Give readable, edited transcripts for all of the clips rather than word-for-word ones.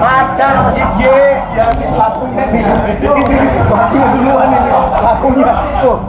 Ada si J yang lakunya nih. Waktunya duluan ini. Lakunya. Tuh.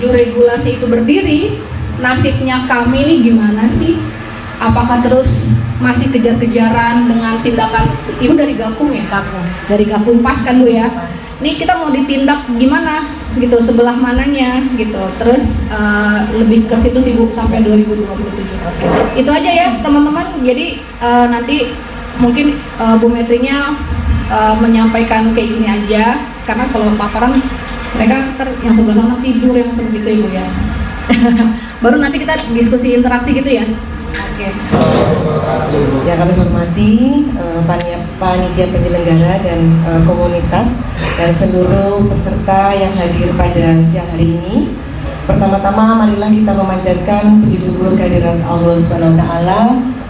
Regulasi itu berdiri, nasibnya kami ini gimana sih? Apakah terus masih kejar-kejaran dengan tindakan? Ibu dari Gakum ya? Dari Gakum pas kan Bu ya? Ini kita mau ditindak gimana gitu, sebelah mananya gitu. Terus lebih ke situ sih Bu sampai 2027. Itu aja ya teman-teman. Jadi nanti mungkin Bu Metrinya menyampaikan kayak gini aja, karena kalau paparan mereka yang sebelah sana tidur yang seperti itu Ibu ya. Baru nanti kita diskusi interaksi gitu ya. Oke. Yang kami hormati panitia penyelenggara dan komunitas dan seluruh peserta yang hadir pada siang hari ini. Pertama-tama marilah kita memanjatkan puji syukur kehadirat Allah Subhanahu wa taala,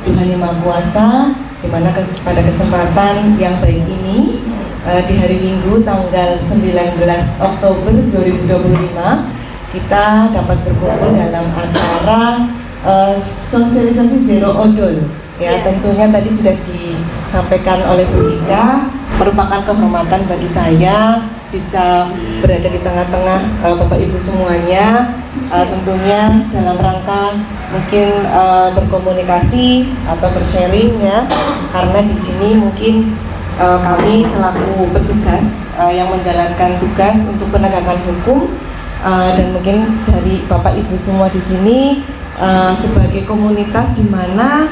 Tuhan Yang Maha Kuasa, di mana pada kesempatan yang baik ini di hari Minggu tanggal 19 Oktober 2025 kita dapat berkumpul dalam acara sosialisasi Zero Odol ya. Tentunya tadi sudah disampaikan oleh Bu Ika, merupakan kehormatan bagi saya bisa berada di tengah-tengah Bapak Ibu semuanya, tentunya dalam rangka mungkin berkomunikasi atau bersharing ya, karena di sini mungkin kami selaku petugas yang menjalankan tugas untuk penegakan hukum dan mungkin dari Bapak Ibu semua di sini sebagai komunitas di mana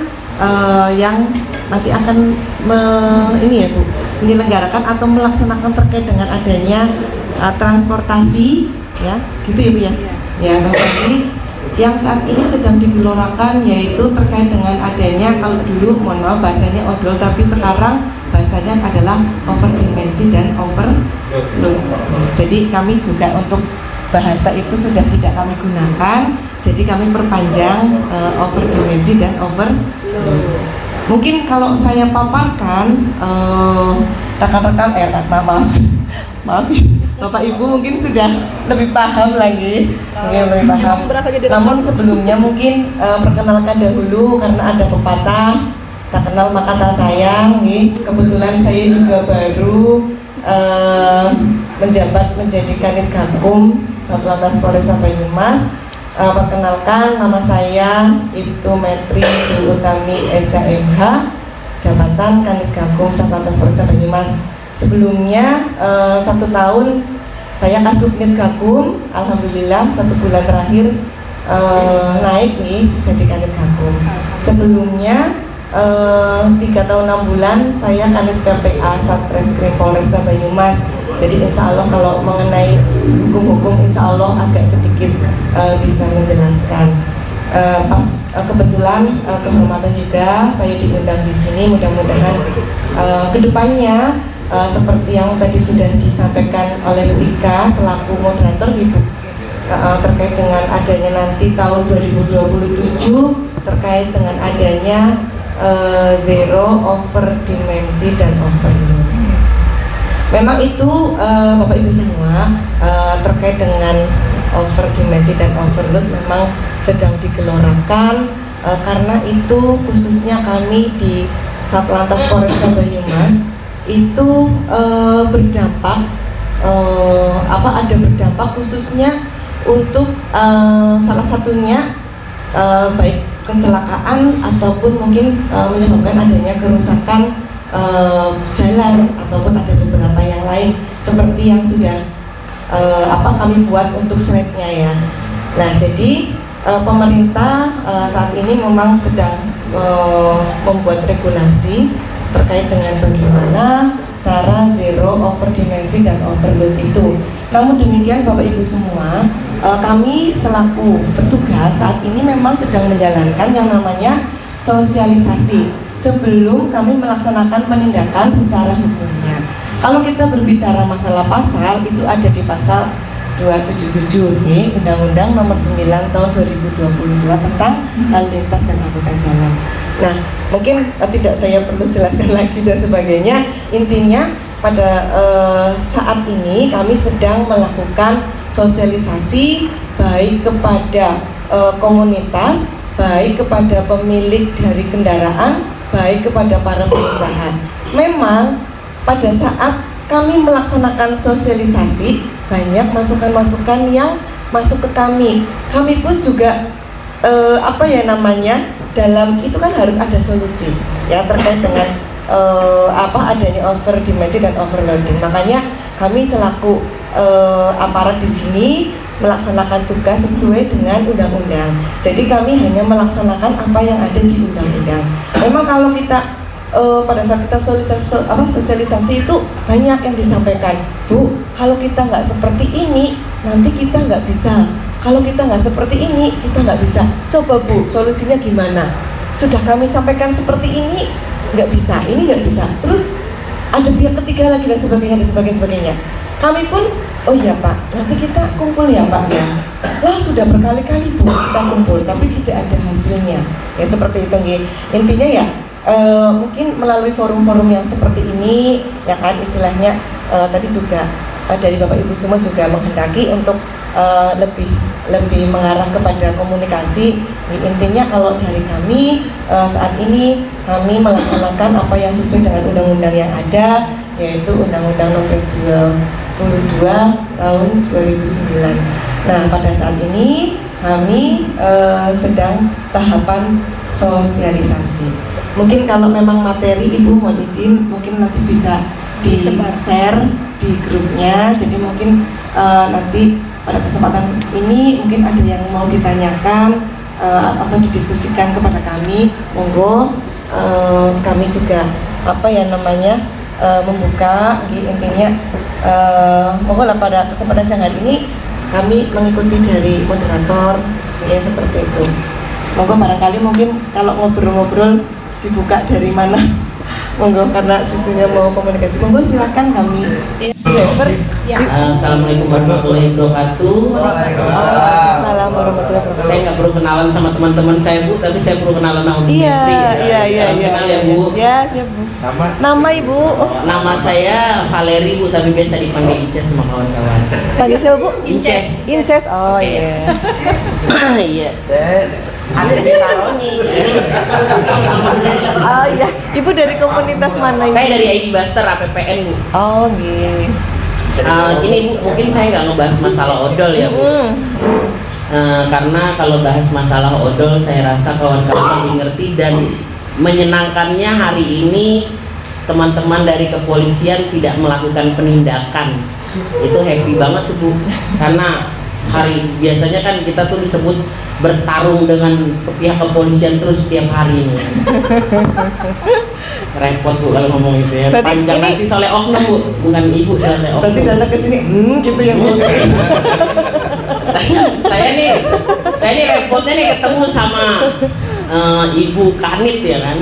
yang nanti akan menyelenggarakan atau melaksanakan terkait dengan adanya transportasi ya, gitu ya Bu ya. Ya, transportasi yang saat ini sedang digelorakan yaitu terkait dengan adanya, kalau dulu mohon maaf bahasanya odol, tapi sekarang bahasanya adalah overdimensi dan overload. Jadi kami juga untuk bahasa itu sudah tidak kami gunakan, jadi kami perpanjang overdimensi dan overload. Mungkin kalau saya paparkan rekan-rekan maaf Bapak Ibu mungkin sudah lebih paham lagi, mungkin lebih paham. Namun sebelumnya mungkin perkenalkan dahulu karena ada pepatah tak kenal maka tak sayang. Kebetulan saya juga baru menjabat menjadi Kanit Gakum Satlantas Polresta Banyumas. Perkenalkan, nama saya Ibtu Metri Sri Utami SHMH, jabatan Kanit Gakum Satlantas Polresta Banyumas. Sebelumnya 1 tahun saya Kasubnit Gakum, alhamdulillah 1 bulan terakhir naik nih jadi Kanit Gakum. Sebelumnya 3 tahun 6 bulan saya Kanit PPA Satreskrim Polresta Banyumas. Jadi insya Allah kalau mengenai hukum-hukum insya Allah agak sedikit bisa menjelaskan. Kebetulan kehormatan juga saya diundang di sini. Mudah-mudahan kedepannya seperti yang tadi sudah disampaikan oleh Wika selaku moderator gitu, terkait dengan adanya nanti tahun 2027 terkait dengan adanya zero over dimensi dan overload. Memang itu Bapak Ibu semua terkait dengan over dimensi dan overload memang sedang digelorakan, karena itu khususnya kami di Satlantas Polresta Banyumas itu berdampak ada berdampak khususnya untuk salah satunya baik kecelakaan ataupun mungkin menyebabkan adanya kerusakan jalan ataupun ada beberapa yang lain seperti yang sudah kami buat untuk slide-nya ya. Nah, jadi pemerintah saat ini memang sedang membuat regulasi terkait dengan bagaimana cara zero over dimensi dan overload itu. Namun demikian Bapak Ibu semua, kami selaku petugas saat ini memang sedang menjalankan yang namanya sosialisasi sebelum kami melaksanakan penindakan secara hukumnya. Kalau kita berbicara masalah pasal, itu ada di pasal 277 nih, Undang-Undang Nomor 9 Tahun 2022 tentang lalu lintas dan angkutan jalan. Nah, mungkin tidak saya perlu jelaskan lagi dan sebagainya. Intinya pada saat ini kami sedang melakukan sosialisasi baik kepada komunitas, baik kepada pemilik dari kendaraan, baik kepada para pengusaha. Memang pada saat kami melaksanakan sosialisasi, banyak masukan-masukan yang masuk ke kami. Kami pun juga dalam itu kan harus ada solusi ya terkait dengan adanya over dimensi dan overloading. Makanya kami selaku aparat di sini melaksanakan tugas sesuai dengan undang-undang. Jadi kami hanya melaksanakan apa yang ada di undang-undang. Memang kalau kita pada saat kita sosialisasi itu banyak yang disampaikan, Bu, kalau kita nggak seperti ini nanti kita nggak bisa. Kalau kita nggak seperti ini, kita nggak bisa. Coba Bu, solusinya gimana? Sudah kami sampaikan seperti ini, nggak bisa. Ini nggak bisa. Terus ada pihak ketiga lagi dan sebagainya. Kami pun, oh iya Pak, nanti kita kumpul ya Pak ya. Lah sudah berkali-kali Bu kita kumpul, tapi tidak ada hasilnya. Ya seperti itu. Intinya ya, mungkin melalui forum-forum yang seperti ini, ya kan istilahnya tadi juga dari Bapak Ibu semua juga menghendaki untuk lebih mengarah kepada komunikasi. Intinya kalau dari kami saat ini kami melaksanakan apa yang sesuai dengan undang-undang yang ada, yaitu Undang-Undang Nomor 22 Tahun 2009. Nah, pada saat ini kami sedang tahapan sosialisasi. Mungkin kalau memang materi Ibu mohon izin, mungkin nanti bisa di-share di grupnya. Jadi mungkin nanti pada kesempatan ini mungkin ada yang mau ditanyakan atau didiskusikan kepada kami, monggo. Kami juga membuka. Intinya monggo lah pada kesempatan siang hari ini kami mengikuti dari moderator ya seperti itu. Monggo barangkali mungkin kalau ngobrol-ngobrol dibuka dari mana, monggo karena sistemnya mau komunikasi, monggo silakan kami. Ya. Assalamualaikum warahmatullahi wabarakatuh. Waalaikumsalam warahmatullahi wabarakatuh. Saya nggak perlu kenalan sama teman-teman saya Bu, tapi saya perlu kenalan sama Bu Menteri. Salam kenal ya Bu. Ya, siap Bu. Nama Ibu? Nama saya Valeri Bu, tapi biasa dipanggil Inces sama kawan-kawan. Panggil siapa Bu? Inces. Inces. Oh iya. Iya. Ada di Taroni. Oh iya. Ibu dari komunitas mana ini? Saya dari ID Buster APPN Bu. Oh gitu. Ini Bu, mungkin saya nggak ngebahas masalah odol ya Bu. Karena kalau bahas masalah odol, saya rasa kawan-kawan lebih ngerti dan menyenangkannya hari ini teman-teman dari kepolisian tidak melakukan penindakan. Itu happy banget tuh Bu, karena biasanya kan kita tuh disebut bertarung dengan pihak kepolisian terus setiap hari ini. Repot Bu kalau ngomong itu ya. Panjang nanti soalnya oknum Bu, bukan ibu soalnya oknum. Nanti datang ke sini, gitu ya Bu. saya nih repotnya nih ketemu sama Ibu Kanit ya kan.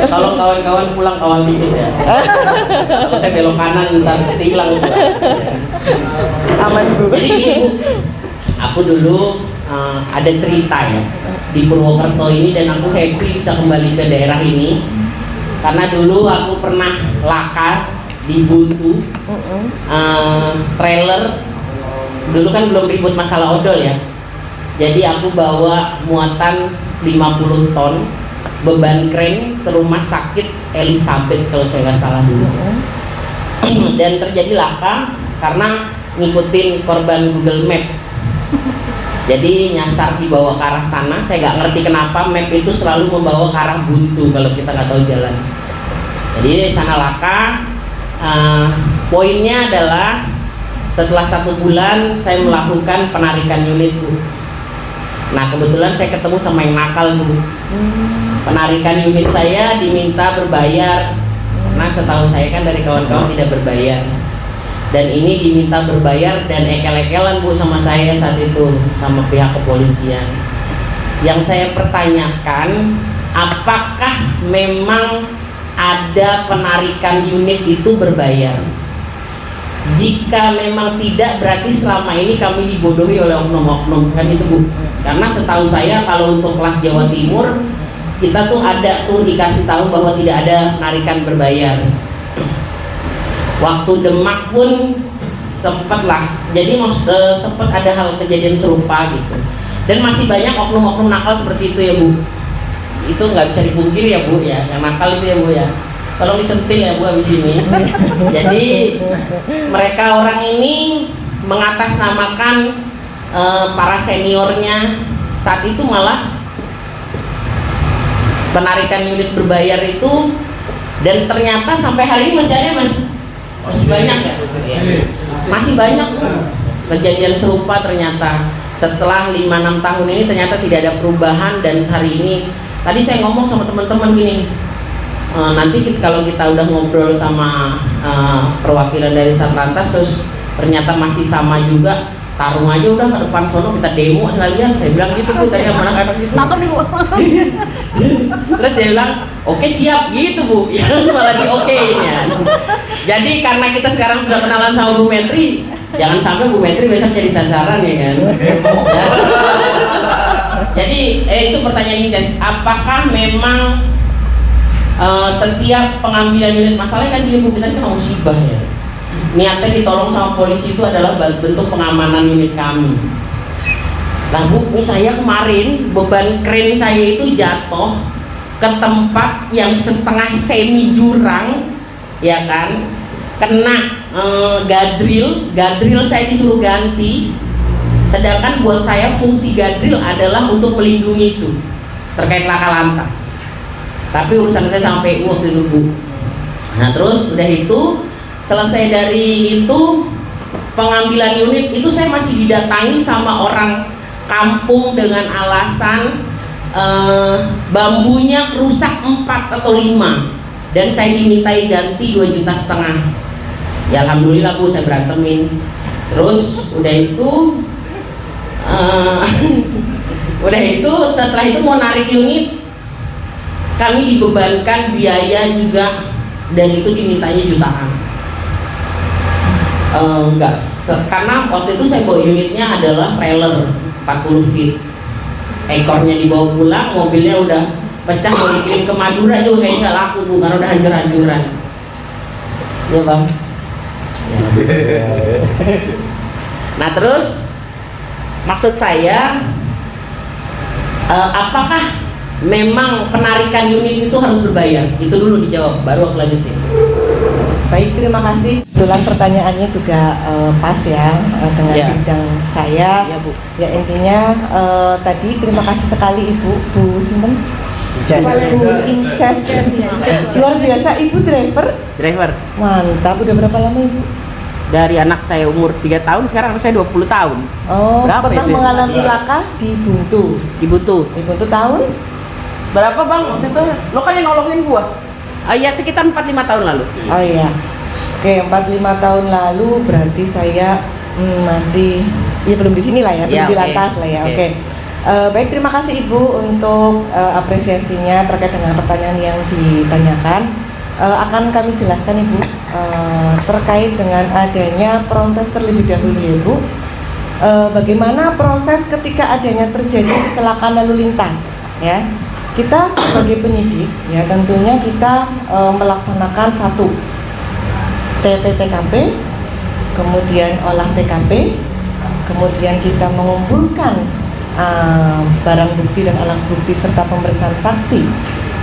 Tolong kawan-kawan pulang kawal dikit ya. Kalau saya belok kanan ntar hilang. Aman Bu. Jadi gini Bu, aku dulu ada cerita ya di Purwokerto ini dan aku happy bisa kembali ke daerah ini karena dulu aku pernah laka di Buntu. Trailer dulu kan belum ribut masalah odol ya, jadi aku bawa muatan 50 ton beban kren ke rumah sakit Elizabeth kalau saya nggak salah dulu. Dan terjadi laka karena ngikutin korban Google Map, jadi nyasar dibawa ke arah sana. Saya nggak ngerti kenapa map itu selalu membawa ke arah Buntu kalau kita nggak tahu jalan. Jadi di sana laka. Poinnya adalah setelah 1 bulan saya melakukan penarikan unit Bu. Nah kebetulan saya ketemu sama yang nakal Bu. Penarikan unit saya diminta berbayar, karena setahu saya kan dari kawan-kawan tidak berbayar. Dan ini diminta berbayar dan ekel-ekelan Bu sama saya saat itu, sama pihak kepolisian. Yang saya pertanyakan, apakah memang ada penarikan unit itu berbayar? Jika memang tidak, berarti selama ini kami dibodohi oleh oknum-oknum, kan itu Bu. Karena setahu saya kalau untuk kelas Jawa Timur kita tuh ada tuh dikasih tahu bahwa tidak ada penarikan berbayar. Waktu Demak pun sempat lah, jadi sempat ada hal kejadian serupa gitu. Dan masih banyak oknum-oknum nakal seperti itu ya Bu. Itu nggak bisa dipungkiri ya Bu ya, yang nakal itu ya Bu ya. Tolong disentil ya Bu habis ini. Jadi mereka orang ini mengatasnamakan para seniornya. Saat itu malah penarikan unit berbayar itu, dan ternyata sampai hari ini masih ada masih banyak ya. Masih banyak kejadian serupa ternyata. Setelah 5-6 tahun ini ternyata tidak ada perubahan, dan hari ini tadi saya ngomong sama teman-teman gini. Nanti kalau kita udah ngobrol sama perwakilan dari Satlantas terus ternyata masih sama juga, tarung aja udah ke depan sono kita demo sekalian. Saya bilang gitu Bu tadi sama anak-anak gitu. Terus dia bilang oke siap gitu Bu. Ya malah di okein ya. Jadi karena kita sekarang sudah kenalan sama Bu Menteri, jangan sampai Bu Menteri besok jadi sasaran ya kan. Ya. Jadi itu pertanyaan Inces, apakah memang setiap pengambilan unit, masalahnya kan di lingkup kita kan musibah ya, niatnya ditolong sama polisi itu adalah bentuk pengamanan unit kami. Nah Bu, ini saya kemarin beban kren saya itu jatuh ke tempat yang setengah semi jurang ya kan, kena gadril saya disuruh ganti, sedangkan buat saya fungsi gadril adalah untuk melindungi itu terkait laka lantas. Tapi urusan saya sama PU waktu itu Bu. Nah terus udah itu selesai dari itu pengambilan unit itu, saya masih didatangi sama orang kampung dengan alasan bambunya rusak 4 atau 5 dan saya dimintai ganti 2,5 juta. Ya alhamdulillah Bu, saya berantemin. Terus udah itu setelah itu mau narik unit, kami dibebankan biaya juga, dan itu dimintanya jutaan. Karena waktu itu saya bawa unitnya adalah trailer 40 feet, ekornya dibawa pulang, mobilnya udah pecah, mau dikirim ke Madura juga kayaknya nggak laku Bu, karena udah hancur-hancuran ya Bang. Nah terus maksud saya, apakah memang penarikan unit itu harus berbayar? Itu dulu dijawab, baru aku lanjutin. Baik, terima kasih. Kebetulan pertanyaannya juga pas ya dengan Ya. bidang saya. Ya, Bu. Ya intinya tadi terima kasih sekali Ibu, Bu Sinten? Bu Incas. Luar biasa, Ibu Driver mantap. Udah berapa lama Ibu? dari anak saya umur 3 tahun, sekarang anak saya 20 tahun. Oh, Berapa pernah itu? mengalami laka di Buntu. Dibutuh. Di Buntu tahun? Berapa Bang waktu itu? Lo kan yang nolongin gua. Ya sekitar 4-5 tahun lalu. Oh iya. Oke, 4-5 tahun lalu berarti saya masih ya belum di sini lah ya, belum Ya, di oke. lantas lah ya. Oke. Oke. Baik, terima kasih Ibu untuk apresiasinya terkait dengan pertanyaan yang ditanyakan. Akan kami jelaskan Ibu terkait dengan adanya proses terlebih dahulu ya Bu. Bagaimana proses ketika adanya terjadi kecelakaan lalu lintas ya. Kita sebagai penyidik ya tentunya kita melaksanakan satu TP/TKP, kemudian olah TKP, kemudian kita mengumpulkan barang bukti dan alat bukti serta pemeriksaan saksi.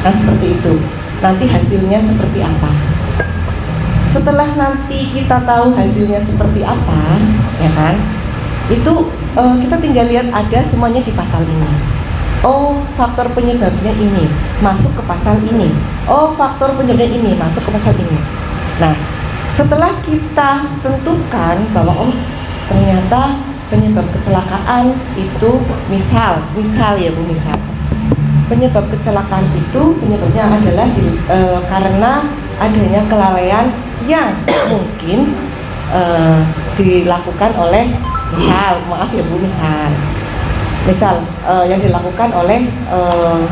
Nah seperti itu. Nanti hasilnya seperti apa? Setelah nanti kita tahu hasilnya seperti apa, ya kan? Itu kita tinggal lihat ada semuanya di pasal ini. Oh, faktor penyebabnya ini masuk ke pasal ini. Oh, faktor penyebabnya ini masuk ke pasal ini. Nah, setelah kita tentukan bahwa ternyata penyebab kecelakaan itu misal ya Bu, misal penyebab kecelakaan itu penyebabnya adalah karena adanya kelalaian yang mungkin dilakukan oleh misal yang dilakukan oleh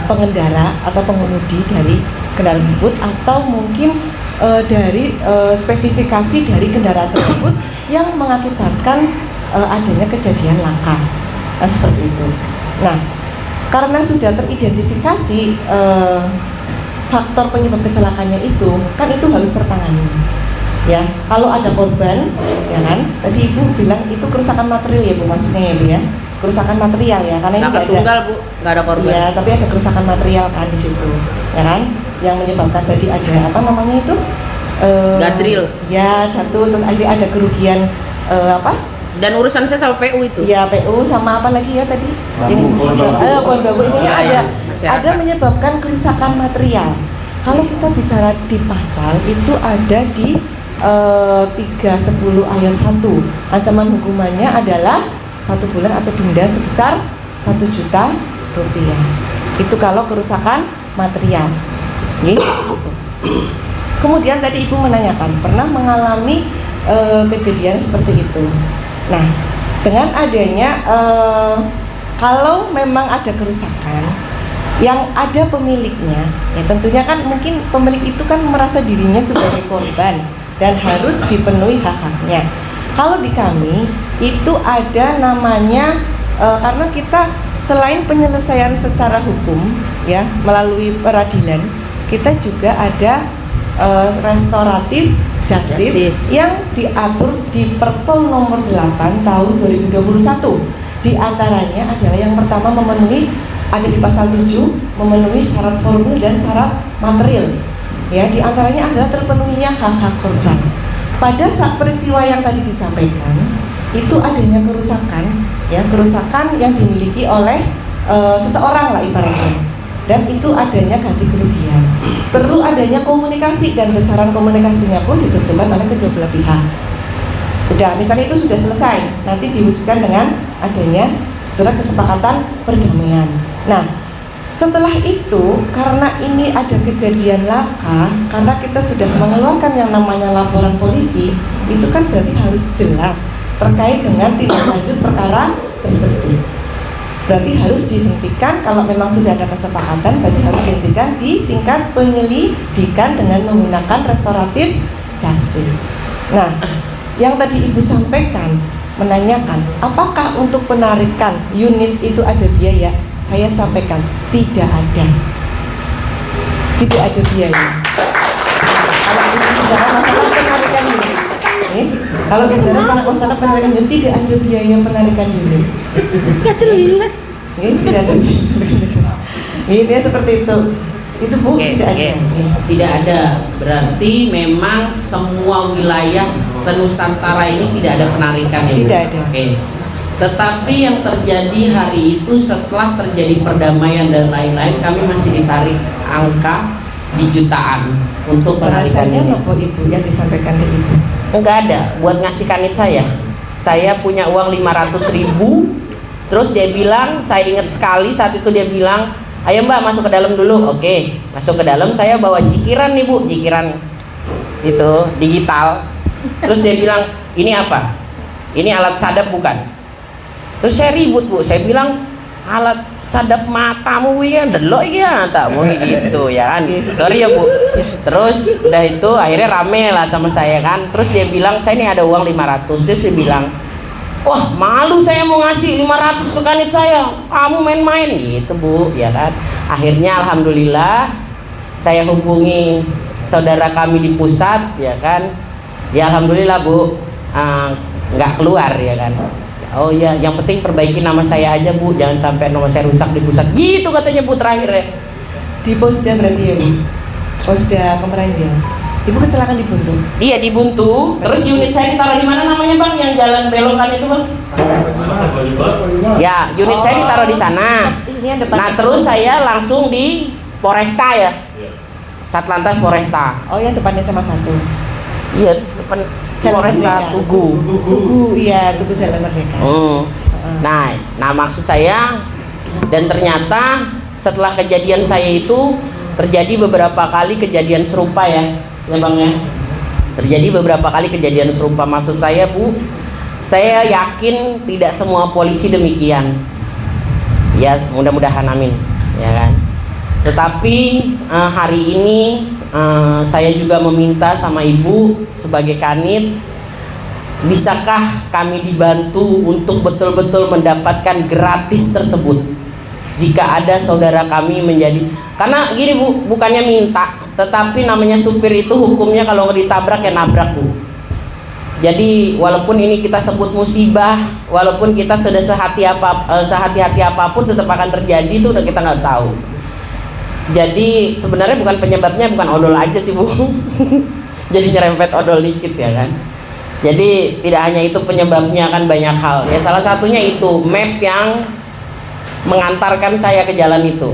pengendara atau pengemudi dari kendaraan tersebut, atau mungkin dari spesifikasi dari kendaraan tersebut yang mengakibatkan adanya kejadian laka. Nah, seperti itu. Nah, karena sudah teridentifikasi faktor penyebab kecelakaannya itu, kan itu harus tertangani. Ya, kalau ada korban, ya kan? Tadi Ibu bilang itu kerusakan material ya Bu, maksudnya ya Bu ya. Kerusakan material ya, karena ini Nggak tunggal Bu, nggak ada korban. Ya, tapi ada kerusakan material kan di situ, ya kan? Yang menyebabkan tadi ada apa namanya itu? Gadril. Ya, jatuh, terus ada kerugian apa? Dan urusan saya sama PU itu. Ya, PU sama apa lagi ya tadi? Pohon bambu ini Ya, ada ya, masyarakat. ada menyebabkan kerusakan material. Kalau kita bicara di pasal itu ada di 310 ayat 1. Ancaman hukumannya adalah 1 bulan atau denda sebesar 1 juta rupiah. Itu kalau kerusakan material. Gitu. Kemudian tadi Ibu menanyakan pernah mengalami kejadian seperti itu. Nah, dengan adanya kalau memang ada kerusakan yang ada pemiliknya, ya tentunya kan mungkin pemilik itu kan merasa dirinya sebagai korban dan harus dipenuhi hak-haknya. Kalau di kami itu ada namanya karena kita selain penyelesaian secara hukum ya melalui peradilan, kita juga ada restoratif justice yang diatur di Perpol nomor 8 tahun 2021. Di antaranya adalah yang pertama memenuhi, ada di pasal 7, memenuhi syarat formil dan syarat material. Ya, di antaranya adalah terpenuhinya hak-hak korban. Pada saat peristiwa yang tadi disampaikan, itu adanya kerusakan, ya kerusakan yang dimiliki oleh seseorang lah ibaratnya, dan itu adanya ganti kerugian. Perlu adanya komunikasi dan besaran komunikasinya pun ditentukan oleh kedua belah pihak. Udah, misalnya itu sudah selesai, nanti diwujudkan dengan adanya surat kesepakatan perdamaian. Nah, setelah itu karena ini ada kejadian laka, karena kita sudah mengeluarkan yang namanya laporan polisi, itu kan berarti harus jelas terkait dengan tindak lanjut perkara tersebut. Berarti harus dihentikan, kalau memang sudah ada kesepakatan berarti harus dihentikan di tingkat penyelidikan dengan menggunakan restoratif justice. Nah, Yang tadi Ibu sampaikan, menanyakan apakah untuk penarikan unit itu ada biaya? Saya sampaikan tidak ada. Tidak ada biaya. Kalau bicara masalah penarikan unit, kalau bicara masalah penarikan unit, tidak ada biaya penarikan unit. Tidak ada. Ini seperti itu. Itu Bu, tidak ada. Tidak ada. Berarti memang semua wilayah senusantara ini tidak ada penarikan ya, Bu? Tidak ada. Oke. Tetapi yang terjadi hari itu setelah terjadi perdamaian dan lain-lain, kami masih ditarik angka di jutaan untuk penarikan Bahasanya ini. apa Ibu yang disampaikan ke Ibu? Enggak ada buat ngasih kanit saya. Saya punya uang 500.000. Terus dia bilang, saya ingat sekali saat itu dia bilang, ayo Mbak masuk ke dalam dulu. Oke, masuk ke dalam. Saya bawa jikiran nih Bu, jikiran itu digital. Terus dia bilang, ini apa? Ini alat sadap bukan? Terus saya ribut Bu, saya bilang alat sadap matamu ya, delok ya, tak mau gitu ya kan. Sorry ya Bu. Terus udah itu akhirnya rame lah sama saya kan. Terus dia bilang, saya ini ada uang 500. Terus dia bilang, wah malu saya mau ngasih 500 ke kanit saya, kamu main-main gitu Bu, ya kan. Akhirnya alhamdulillah saya hubungi saudara kami di pusat, ya kan. Ya alhamdulillah Bu, nggak keluar ya kan. Oh ya, yang penting perbaiki nama saya aja Bu, jangan sampai nama saya rusak di pusat. Gitu katanya Bu terakhir ya. Di Posda berarti ya Bu? Posda Kemeranjang. Ibu kecelakaan di Buntu? Iya di Buntu. Terus unit saya ditaruh di mana namanya Bang? Yang jalan belokan itu Bang? Ya, unit saya ditaruh di sana. Nah terus saya langsung di Poresta ya. Satlantas Poresta. Oh yang depannya sama satu. Iya, depan Poresta Tugu. Tugu, iya Tugu Jalan Merdeka. Nah maksud saya, dan ternyata setelah kejadian saya itu terjadi beberapa kali kejadian serupa ya Bang ya. Terjadi beberapa kali kejadian serupa. Maksud saya Bu, saya yakin tidak semua polisi demikian. Ya mudah-mudahan amin, ya kan. Tetapi hari ini saya juga meminta sama Ibu sebagai kanit, bisakah kami dibantu untuk betul-betul mendapatkan gratis tersebut jika ada saudara kami menjadi, karena gini Bu, bukannya minta, tetapi namanya supir itu hukumnya kalau ditabrak ya nabrak Bu. Jadi walaupun ini kita sebut musibah, walaupun kita sudah sehati-hati apapun tetap akan terjadi, itu udah kita nggak tahu. Jadi sebenarnya bukan penyebabnya bukan odol aja sih Bu. Jadi nyerempet odol dikit ya kan. Jadi tidak hanya itu penyebabnya, kan banyak hal ya, salah satunya itu map yang mengantarkan saya ke jalan itu.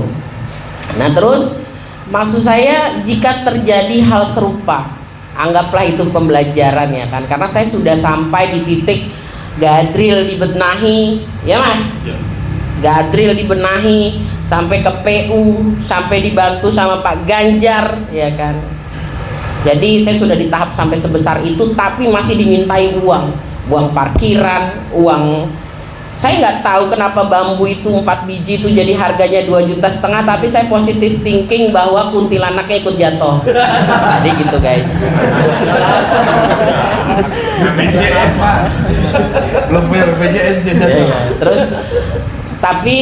Nah terus maksud saya, jika terjadi hal serupa, anggaplah itu pembelajaran ya kan, karena saya sudah sampai di titik gadril dibenahi ya Mas, gadril dibenahi sampai ke PU, sampai dibantu sama Pak Ganjar ya kan. Jadi saya sudah di tahap sampai sebesar itu, tapi masih dimintai uang parkiran, uang. Saya nggak tahu kenapa bambu itu 4 biji itu jadi harganya 2,5 juta, tapi saya positif thinking bahwa kuntilanaknya ikut jatuh. Jadi gitu guys. BPJS Pak, belum punya BPJS dia satu. Terus tapi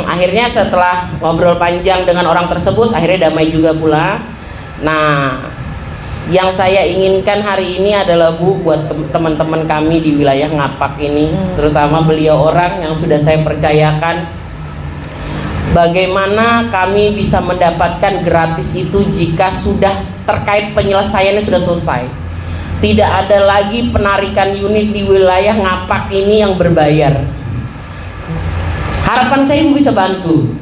akhirnya setelah ngobrol panjang dengan orang tersebut, akhirnya damai juga pula. Nah yang saya inginkan hari ini adalah Bu, buat teman-teman kami di wilayah Ngapak ini, terutama beliau orang yang sudah saya percayakan, bagaimana kami bisa mendapatkan gratis itu jika sudah terkait penyelesaiannya sudah selesai. Tidak ada lagi penarikan unit di wilayah Ngapak ini yang berbayar. Harapan saya Ibu bisa bantu.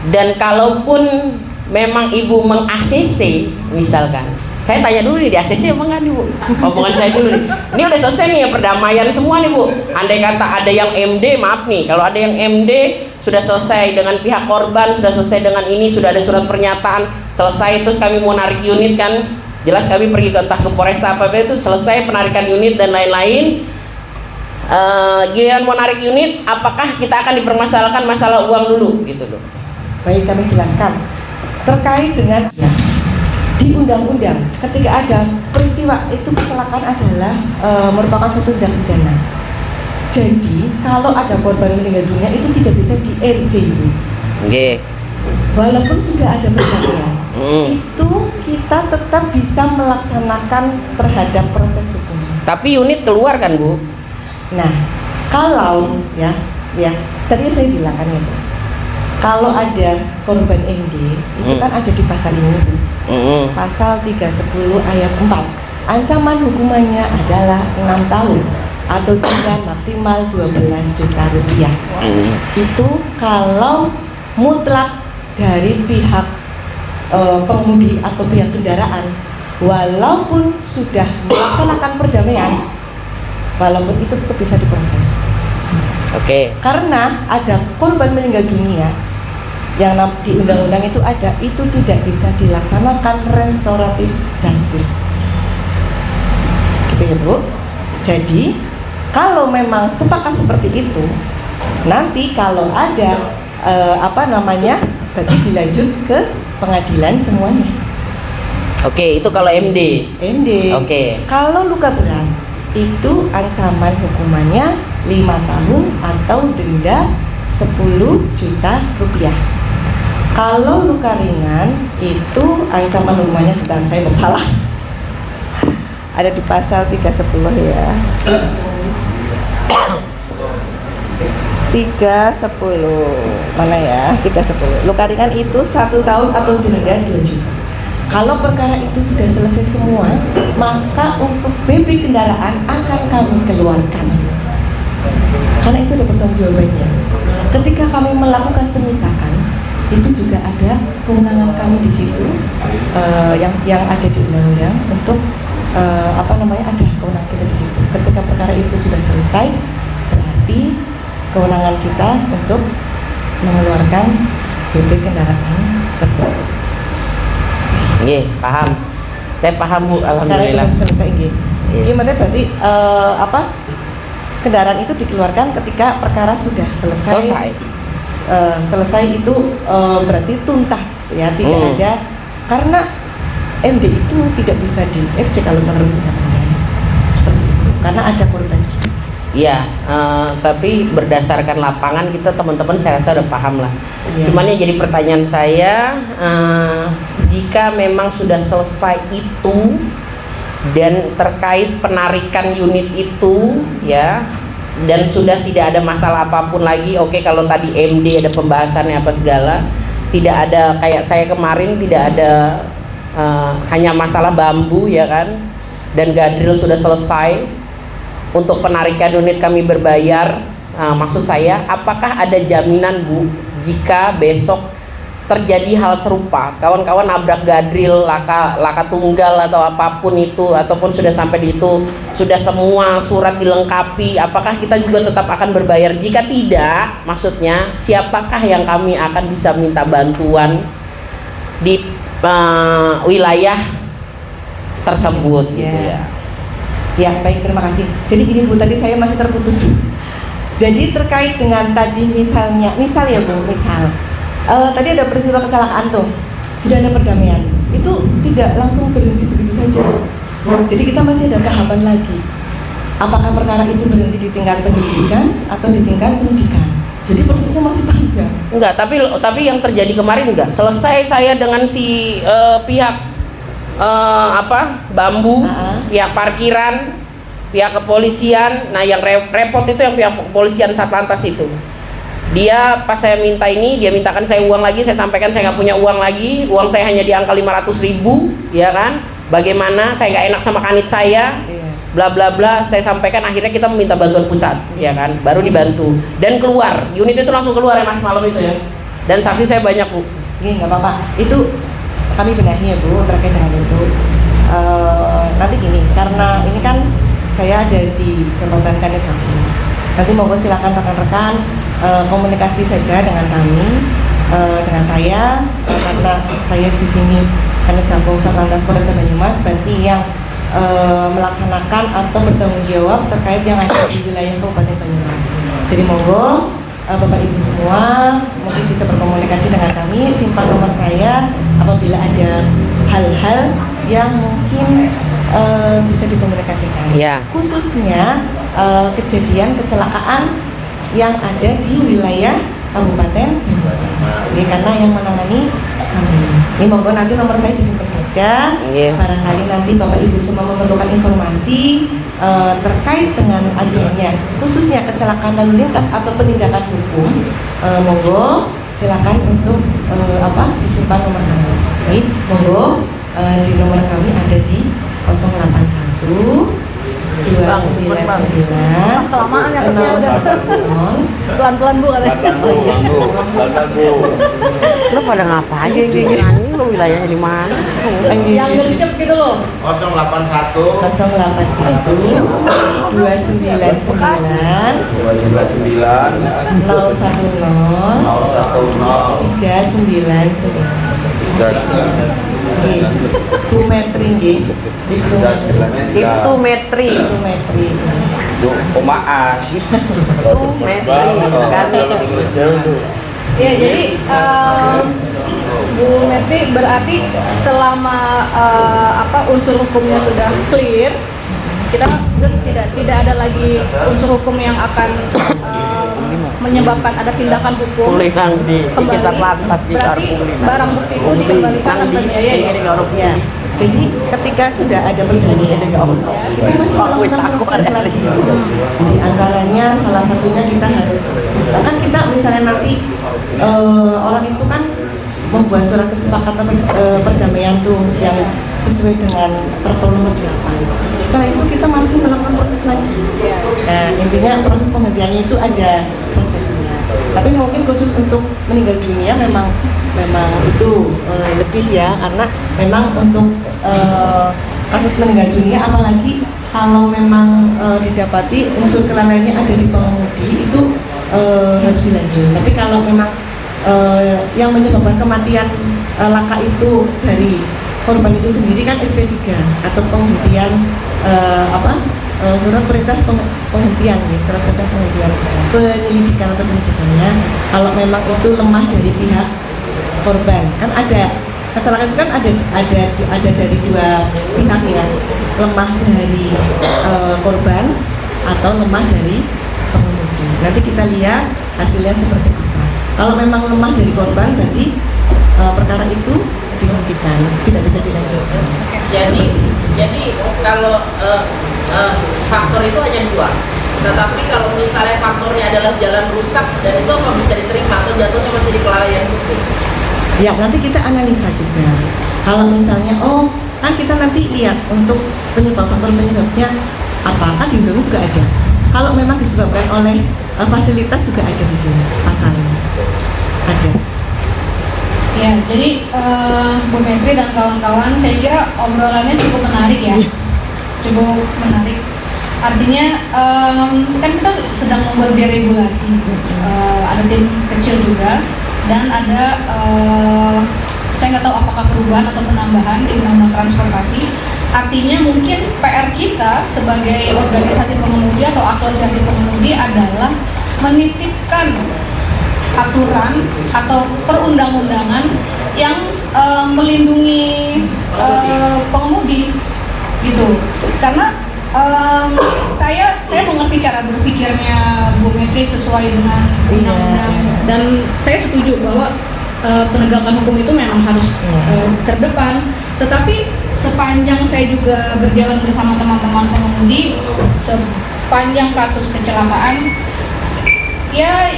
Dan kalaupun memang Ibu meng-ACC misalkan, saya tanya dulu nih, di ACC apa enggak nih Bu? Omongan saya dulu nih. Ini udah selesai nih ya perdamaian semua nih Bu. Andai kata ada yang MD, maaf nih, kalau ada yang MD sudah selesai dengan pihak korban, sudah selesai dengan ini, sudah ada surat pernyataan, selesai, terus kami mau narik unit kan, jelas kami pergi ke entah ke Polresta apa itu, selesai penarikan unit dan lain-lain. Giliran mau narik unit, apakah kita akan dipermasalahkan masalah uang dulu gitu loh. Baik, kami jelaskan terkait dengan ya, di di undang-undang ketika ada peristiwa itu kecelakaan adalah merupakan suatu tindak pidana. Jadi kalau ada korban meninggal dunia itu tidak bisa di RJ itu. Walaupun sudah ada perdamaian, itu kita tetap bisa melaksanakan terhadap proses hukum. Tapi unit keluar kan Bu? Nah, kalau ya tadi saya bilang kan itu, kalau ada korban MD itu kan ada di pasal ini tuh. Pasal 310 ayat 4. Ancaman hukumannya adalah 6 tahun atau denda maksimal 12 juta rupiah. Itu kalau mutlak dari pihak pengemudi atau pihak kendaraan, walaupun sudah melaksanakan perdamaian, walaupun itu tetap bisa diproses. Karena ada korban meninggal dunia yang di undang-undang itu ada, itu tidak bisa dilaksanakan restoratif justice. Gitu ya Bu. Jadi kalau memang sepakat seperti itu, nanti kalau ada berarti dilanjut ke pengadilan semuanya. Itu kalau MD. Kalau luka berat itu ancaman hukumannya 5 tahun atau denda 10 juta rupiah. Kalau luka ringan itu ancaman hukumannya, sebentar saya bersalah, ada di pasal 310 ya. 310 mana ya? 310. Luka ringan itu 1 tahun atau denda 2 juta. Kalau perkara itu sudah selesai semua, maka untuk BB kendaraan akan kami keluarkan. Karena itu ada pertanggungjawabannya. Ketika kami melakukan penyitaan, itu juga ada kewenangan kami di situ, yang ada di undang-undang untuk ada kewenangan kita di situ. Ketika perkara itu sudah selesai, berarti kewenangan kita untuk mengeluarkan BB kendaraan tersebut. Paham. Saya paham Bu, alhamdulillah. Karena selesai gimana berarti kendaraan itu dikeluarkan ketika perkara sudah selesai. Selesai itu berarti tuntas ya, tidak ada, karena MD itu tidak bisa di RC kalau menurut undang-undang seperti itu, karena ada korban. Iya, tapi berdasarkan lapangan kita teman-teman saya rasa udah paham lah. Cuman yang jadi pertanyaan saya, jika memang sudah selesai itu dan terkait penarikan unit itu ya, dan sudah tidak ada masalah apapun lagi, kalau tadi MD ada pembahasannya apa segala, tidak ada kayak saya kemarin, tidak ada hanya masalah bambu ya kan, dan gadril sudah selesai. Untuk penarikan unit kami berbayar. Maksud saya, apakah ada jaminan Bu, jika besok terjadi hal serupa, kawan-kawan nabrak gadril, laka tunggal atau apapun itu, ataupun sudah sampai di itu, sudah semua surat dilengkapi, apakah kita juga tetap akan berbayar? Jika tidak, maksudnya siapakah yang kami akan bisa minta bantuan di wilayah tersebut gitu ya? Ya baik, terima kasih. Jadi gini Bu, tadi saya masih terputus. Jadi terkait dengan tadi misal ya Bu, tadi ada peristiwa kecelakaan tuh, sudah ada perdamaian, itu tidak langsung berhenti begitu saja. Jadi kita masih ada tahapan lagi. Apakah perkara itu berhenti di tingkat penyelidikan atau di tingkat penyidikan? Jadi prosesnya masih panjang. Enggak, tapi yang terjadi kemarin enggak. Selesai saya dengan si pihak bambu, pihak parkiran, pihak kepolisian. Nah yang repot itu yang pihak kepolisian Satlantas itu. Dia pas saya minta ini, dia mintakan saya uang lagi, saya sampaikan saya nggak punya uang lagi, uang saya hanya di angka 500.000, ya kan? Bagaimana? Saya nggak enak sama kanit saya, bla bla bla. Saya sampaikan, akhirnya kita meminta bantuan pusat, ya kan? Baru dibantu dan keluar. Unit itu langsung keluar ya Mas malam itu ya. Dan saksi saya banyak Bu. Nggak apa-apa. Itu kami benahi ya Bu terkait dengan itu. Nanti gini, karena ini kan saya ada di jabatan kanit kami. Nanti monggo silakan rekan-rekan komunikasi saja dengan kami, dengan saya, karena saya di sini kanit Gakum Satlantas Polres Banyumas, berarti yang melaksanakan atau bertanggung jawab terkait yang ada di wilayah Kabupaten Banyumas. Jadi monggo Bapak Ibu semua mungkin bisa berkomunikasi dengan kami, simpan nomor saya apabila ada hal-hal yang mungkin bisa dikomunikasikan. Khususnya kejadian kecelakaan yang ada di wilayah Kabupaten Banyumas. Karena yang menangani kami. Ini monggo nanti nomor saya disimpan saja. Barangkali nanti Bapak Ibu semua memerlukan informasi terkait dengan adanya khususnya kecelakaan lalu lintas atau penindakan hukum, monggo silakan untuk disimpan nomor kami. Baik, monggo di nomor kami ada di 081 299 kelamaan ya tapi udah pelan-pelan Bu katanya. Pelan-pelan Bu. Lo pada ngapain gini lo wilayahnya di mana? Yang gercep gitu loh. 081 299 299 010 399 Bu Metri nggih. Itu metri. Komaan. Ya jadi Bu Metri berarti selama unsur hukumnya sudah clear, kita tidak ada lagi unsur hukum yang akan menyebabkan ada tindakan hukum Pulang di sekitar kembali. lantas di Berarti barang bukti itu dikembalikan tanpa biaya ya. Jadi ketika sudah ada perjanjian kita masih melakukan proses lagi. Di antaranya salah satunya kita harus bahkan kita misalnya nanti orang itu kan membuat surat kesepakatan perdamaian tuh yang sesuai dengan Perpol nomor 8. Setelah itu kita masih melakukan proses lagi. Nah, intinya proses penghentiannya itu ada prosesnya. Tapi mungkin khusus untuk meninggal dunia memang itu lebih ya, karena memang untuk kasus meninggal dunia apalagi kalau memang didapati unsur kelalaiannya ada di pengemudi itu harus dilanjut. Tapi kalau memang yang menyebabkan kematian laka itu dari korban itu sendiri kan SP3 atau penghentian surat perintah penghentian surat perintah penghentian penyelidikan atau penyidikannya. Kalau memang itu lemah dari pihak korban, kan ada kecelakaan itu kan ada dari dua pihak ya, lemah dari korban atau lemah dari pengemudi. Nanti kita lihat hasilnya seperti apa. Kalau memang lemah dari korban berarti perkara itu dihentikan, tidak bisa dilanjutkan. Jadi kalau faktor itu hanya dua. Tetapi kalau misalnya faktornya adalah jalan rusak dan itu apa bisa diterima atau jatuhnya masih di kelalaian hukum? Ya nanti kita analisa juga. Kalau misalnya kan kita nanti lihat untuk faktor penyebabnya apa, kan di undang juga ada. Kalau memang disebabkan oleh fasilitas juga ada di sini pasalnya ada. Ya, jadi Bu Metri dan kawan-kawan, saya kira obrolannya cukup menarik ya, cukup menarik. Artinya kan kita sedang membuat deregulasi, ada tim kecil juga, dan ada saya nggak tahu apakah perubahan atau penambahan di undang-undang transportasi. Artinya mungkin PR kita sebagai organisasi pengemudi atau asosiasi pengemudi adalah menitipkan aturan atau perundang-undangan yang melindungi pengemudi gitu. Karena saya mengerti cara berpikirnya Bu Metri sesuai dengan undang-undang dan saya setuju bahwa penegakan hukum itu memang harus terdepan. Tetapi sepanjang saya juga berjalan bersama teman-teman pengemudi, sepanjang kasus kecelakaan ya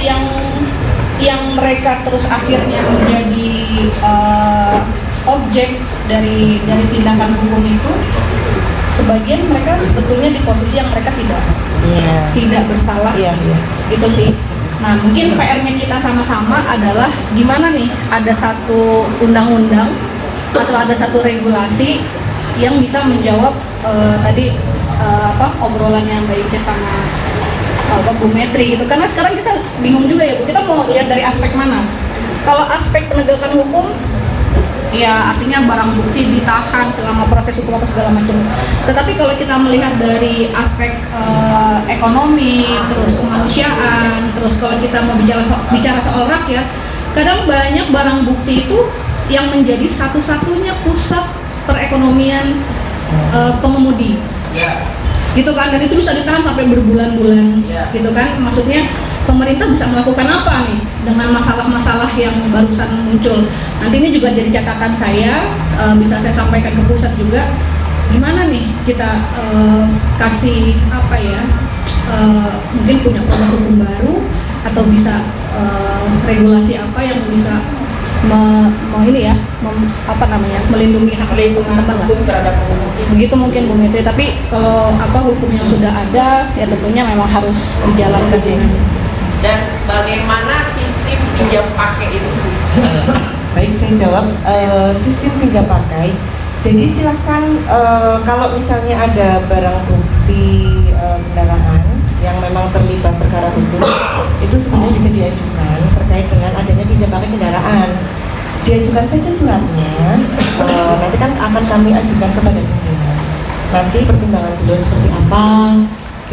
yang mereka terus akhirnya menjadi objek dari tindakan hukum itu, sebagian mereka sebetulnya di posisi yang mereka tidak bersalah, gitu sih. Nah mungkin PR-nya kita sama-sama adalah gimana nih ada satu undang-undang atau ada satu regulasi yang bisa menjawab tadi obrolannya Mbak Ica sama Bu Metri gitu. Karena sekarang kita bingung juga ya Bu, kita mau lihat dari aspek mana. Kalau aspek penegakan hukum ya artinya barang bukti ditahan selama proses hukum atau segala macam. Tetapi kalau kita melihat dari aspek ekonomi, terus kemanusiaan, terus kalau kita mau bicara soal rakyat, kadang banyak barang bukti itu yang menjadi satu-satunya pusat perekonomian pengemudi. Gitu kan, dan itu bisa ditahan sampai berbulan-bulan, gitu kan. Maksudnya pemerintah bisa melakukan apa nih dengan masalah-masalah yang barusan muncul. Nanti ini juga jadi catatan saya, bisa saya sampaikan ke pusat juga. Gimana nih kita kasih apa ya, mungkin punya produk hukum baru atau bisa regulasi apa yang bisa melindungi hak teman-teman lah. Begitu mungkin Bu Metri, tapi kalau hukum yang sudah ada ya tentunya memang harus dijalankan dengan. Dan bagaimana sistem pinjam pakai itu? Baik, saya jawab. Sistem pinjam pakai. Jadi silahkan kalau misalnya ada barang bukti kendaraan yang memang terlibat perkara hukum, itu sebenarnya bisa diajukan terkait dengan adanya pinjam pakai kendaraan. Diajukan saja suratnya, nanti kan akan kami ajukan kepada pimpinan. Nanti pertimbangan beliau seperti apa,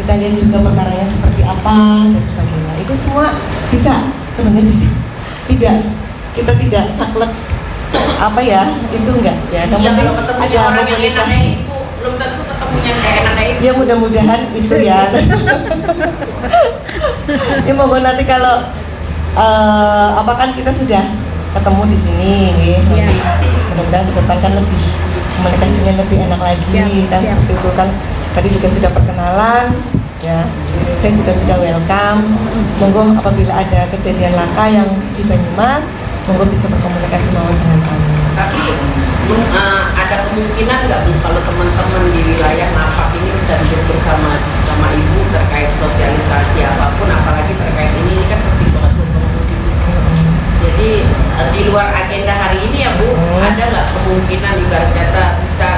kita lihat juga perkaranya seperti apa dan sebagainya. Itu semua bisa, sebenarnya bisa. Kita tidak saklek itu enggak ya. Kalau ketemu orang yang enaknya itu belum tentu ketemunya kayak enaknya itu. Ya mudah-mudahan itu ya. Ya monggo nanti kalau kan kita sudah ketemu di sini, nanti mudah-mudahan ke depan kan lebih komunikasinya lebih enak lagi kan seperti itu kan. Tadi juga sudah perkenalan, ya. Saya juga sudah welcome. Monggo apabila ada kejadian laka yang di Banyumas, monggo bisa berkomunikasi dengan kami. Tapi ada kemungkinan nggak Bu kalau teman-teman di wilayah Napak ini bisa duduk bersama Ibu terkait sosialisasi apapun, apalagi terkait ini kan pertimbangan pengemudi. Jadi di luar agenda hari ini ya Bu, ada nggak kemungkinan ibarat kata bisa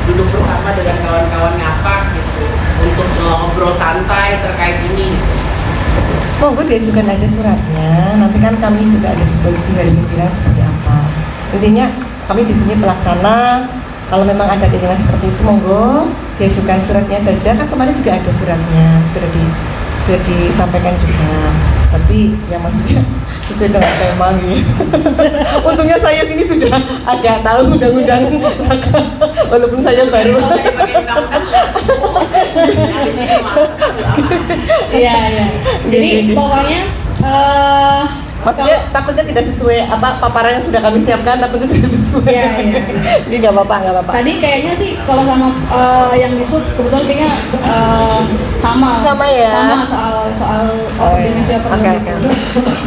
duduk bersama dengan kawan-kawan Napak gitu untuk ngobrol santai terkait ini? Monggo diajukan aja suratnya. Nanti kan kami juga ada disposisi dari pimpinan seperti apa. Intinya kami di sini pelaksana. Kalau memang ada keinginan seperti itu, monggo diajukan suratnya saja. Kan kemarin juga ada suratnya, sudah disampaikan juga. Tapi yang maksudnya sesuai dengan tema gitu. Untungnya saya sini sudah agak tahu undang-undang, walaupun saya baru. Iya. Jadi pokoknya maksudnya takutnya tidak sesuai paparan yang sudah kami siapkan, takutnya tidak sesuai. Iya. Ini nggak apa-apa. Tadi kayaknya sih kalau sama yang disut kebetulan kayaknya sama ya. Sama soal dimensi Okay.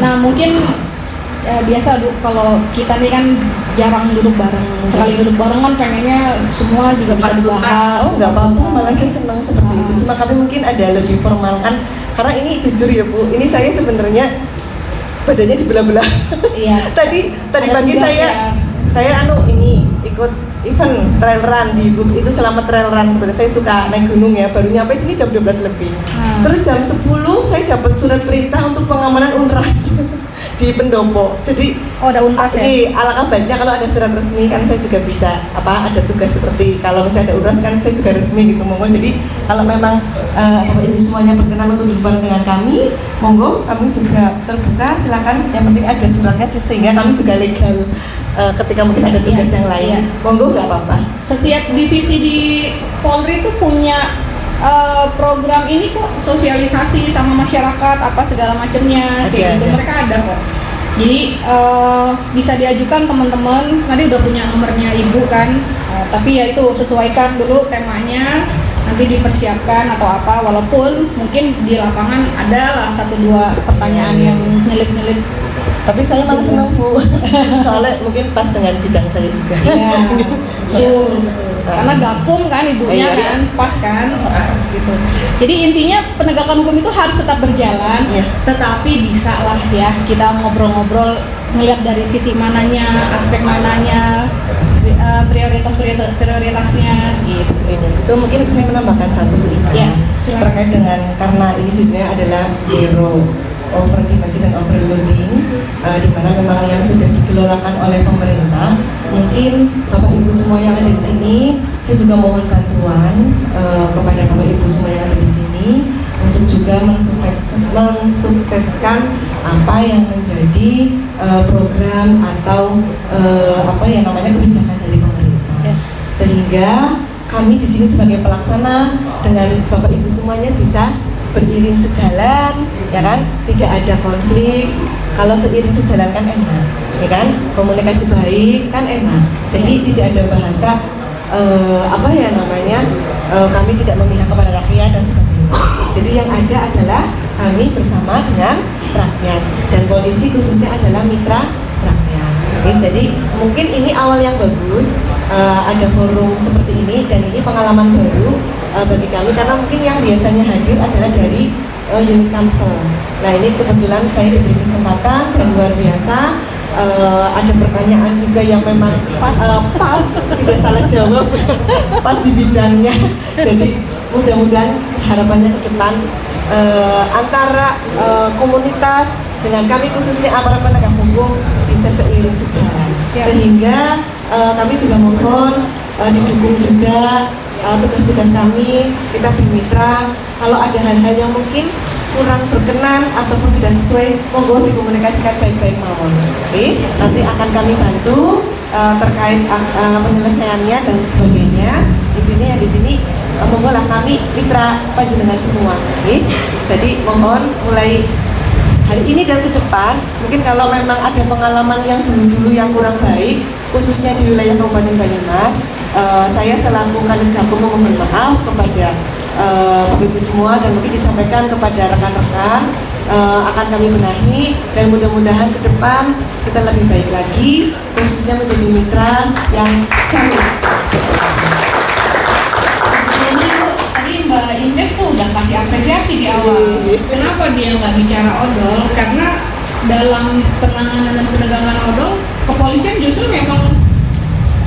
Nah mungkin biasa kalau kita nih kan jarang duduk bareng. Sekali duduk bareng kan pengennya semua juga bisa dibahas. Oh nggak apa-apa, malah saya senang seperti itu. Cuma kami mungkin ada lebih formal kan, karena ini jujur ya Bu, ini saya sebenarnya badannya dibelah-belah. Iya. tadi pagi saya ini ikut event trail run di Buk, itu selamat trail run. Saya suka naik gunung ya, baru nyampe sini jam 12 lebih. Terus jam 10 saya dapat surat perintah untuk pengamanan UNRAS di Pendopo. Jadi ada UNRAS ya? Alangkah baiknya kalau ada surat resmi kan saya juga bisa ada tugas seperti kalau misalnya ada UNRAS kan saya juga resmi gitu monggo. Jadi kalau memang Bapak Ibu semuanya berkenan untuk duduk bareng dengan kami, monggo kami juga terbuka, silakan. Yang penting ada suratnya sehingga kami juga legal ketika mungkin ada tugas yang lain. Monggo nggak apa-apa. Setiap divisi di Polri itu punya program ini kok, sosialisasi sama masyarakat apa segala macamnya kayak gitu. Mereka ada kok. Jadi bisa diajukan teman-teman. Nanti udah punya nomornya Ibu kan. Tapi ya itu sesuaikan dulu temanya, nanti dipersiapkan atau apa. Walaupun mungkin di lapangan ada lah 1-2 pertanyaan yang nyelip-nyelip. Tapi saya malah senang Bu. Soalnya mungkin pas dengan bidang saya juga. Iya. Betul. Karena gabung kan ibunya kan, pas kan gitu. Jadi intinya penegakan hukum itu harus tetap berjalan, tetapi bisa lah ya kita ngobrol-ngobrol, ngelihat dari sisi mananya, aspek mananya, prioritasnya gitu. Itu mungkin saya menambahkan satu ini terkait dengan, karena ini judulnya adalah zero overdimensity dan overloading, di mana memang yang sudah digelorakan oleh pemerintah. Mungkin Bapak Ibu semua yang ada di sini, saya juga mohon bantuan kepada Bapak Ibu semua yang ada di sini untuk juga mensukseskan apa yang menjadi program atau apa yang namanya kebijakan dari pemerintah. sehingga kami di sini sebagai pelaksana dengan Bapak Ibu semuanya bisa beriring sejalan, ya kan? Tidak ada konflik. Kalau seiring sejalan kan enak, ya kan? Komunikasi baik kan enak. Jadi tidak ada bahasa kami tidak memihak kepada rakyat dan sebagainya. Jadi yang ada adalah kami bersama dengan rakyat, dan polisi khususnya adalah mitra rakyat. Oke, jadi mungkin ini awal yang bagus, ada forum seperti ini, dan ini pengalaman baru bagi kami, karena mungkin yang biasanya hadir adalah dari unit Kamsel. Nah, ini kebetulan saya diberi kesempatan dan luar biasa. Ada pertanyaan juga yang memang pas, tidak salah jawab, pas di bidangnya. Jadi mudah-mudahan harapannya ke depan antara komunitas dengan kami khususnya aparat penegak hukum bisa seiring sejalan, sehingga kami juga mohon didukung juga tugas-tugas kami. Kita bermitra, kalau ada hal-hal yang mungkin kurang berkenan ataupun tidak sesuai, monggo dikomunikasikan baik-baik mawon. Oke, nanti akan kami bantu terkait penyelesaiannya dan sebagainya. Intinya di sini monggo lah, kami mitra panjenengan semua. Oke, jadi mohon mulai hari ini dan ke depan, mungkin kalau memang ada pengalaman yang dulu-dulu yang kurang baik, khususnya di wilayah Kabupaten Banyumas, saya selaku Kanit Gakum mohon maaf kepada Bapak Ibu semua, dan mungkin disampaikan kepada rekan-rekan, akan kami benahi, dan mudah-mudahan ke depan kita lebih baik lagi, khususnya menjadi mitra yang saling. Sebetulnya tuh tadi Mbak Inces tuh udah kasih apresiasi di awal. Kenapa dia nggak bicara odol? Karena dalam penanganan dan penegakan odol, kepolisian justru memang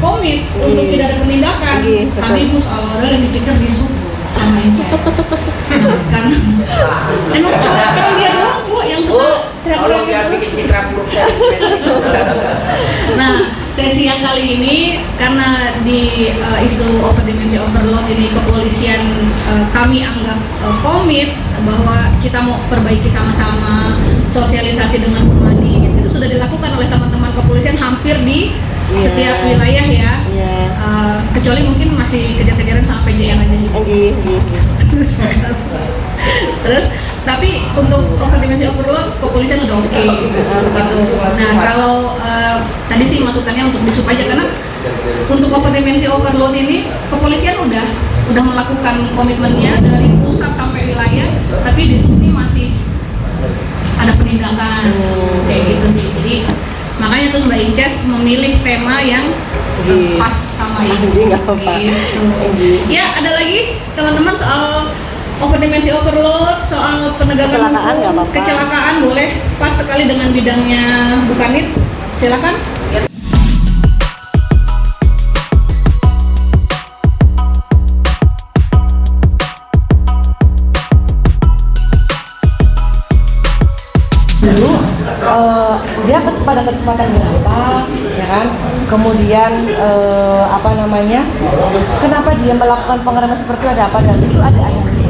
komit untuk tidak ada penindakan. Tadi Bu soal odol yang dicekar di suku sama Inces. Nah, karena emang cuma dia doang Bu yang suka Tolong dia bikin citra buruk saya. Nah, sesi yang kali ini karena di isu overdimensi overload ini kepolisian kami anggap komit bahwa kita mau perbaiki sama-sama, sosialisasi dengan humanis itu sudah dilakukan oleh teman-teman kepolisian hampir di setiap wilayah ya. Kecuali mungkin masih kejar-kejaran sama PJR aja sih. Terus tapi untuk overdimensi overload kepolisian udah oke gitu. Nah, kalau tadi sih masukannya untuk disup aja, karena untuk overdimensi overload ini kepolisian udah melakukan komitmennya dari pusat sampai wilayah, tapi di sini masih ada penindakan kayak gitu sih. Jadi makanya terus Mbak Inces memilih tema yang pas sama ibu gitu. Ya, ada lagi teman-teman soal overdimensi overload, soal penegakan hukum, kecelakaan, boleh pas sekali dengan bidangnya Bu Kanit, silakan. Dulu dia pada kecepatan berapa, ya kan? Kemudian kenapa dia melakukan pengereman seperti itu, ada apa, dan itu ada analisa.